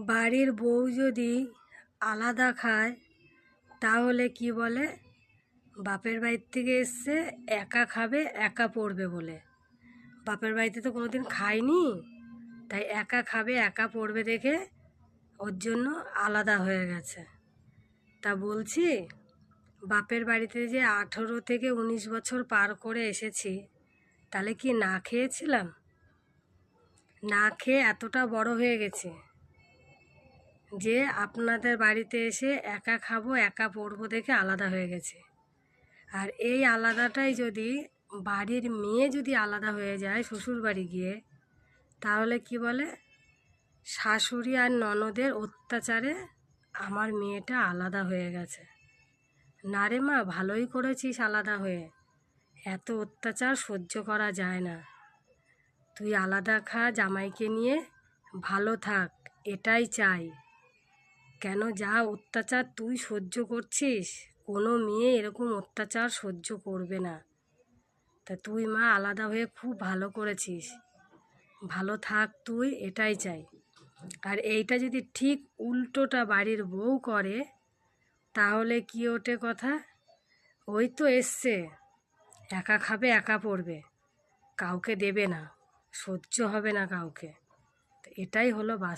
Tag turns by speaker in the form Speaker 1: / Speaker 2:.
Speaker 1: বাড়ির বউ যদি আলাদা খায় তাহলে কি বলে? বাপের বাড়ির থেকে এসছে, একা খাবে, একা পড়বে বলে। বাপের বাড়িতে তো কোনোদিন খায়নি, তাই একা খাবে, একা পড়বে দেখে ওর জন্য আলাদা হয়ে গেছে। তা বলছি, বাপের বাড়িতে যে 18 থেকে 19 বছর পার করে এসেছি, তাহলে কি না খেয়েছিলাম? না খেয়ে এতটা বড় হয়ে গেছে যে আপনাদের বাড়িতে এসে একা খাবো, একা পড়বো দেখে আলাদা হয়ে গেছে। আর এই আলাদাটাই যদি বাড়ির মেয়ে যদি আলাদা হয়ে যায় শ্বশুর বাড়ি গিয়ে, তাহলে কি বলে? শাশুড়ি আর ননদের অত্যাচারে আমার মেয়েটা আলাদা হয়ে গেছে। না রে মা, ভালোই করেছিস আলাদা হয়ে, এত অত্যাচার সহ্য করা যায় না। তুই আলাদা খা, জামাইকে নিয়ে ভালো থাক, এটাই চাই। কেন, যা অত্যাচার তুই সহ্য করছিস, কোনো মেয়ে এরকম অত্যাচার সহ্য করবে না। তা তুই মা আলাদা হয়ে খুব ভালো করেছিস, ভালো থাক তুই, এটাই চাই। আর এইটা যদি ঠিক উল্টোটা বাড়ির বউ করে, তাহলে কি ওঠে কথা? ওই তো এসছে, একা খাবে, একা পড়বে, কাউকে দেবে না, সহ্য হবে না কাউকে। তো এটাই হলো বাস্তব।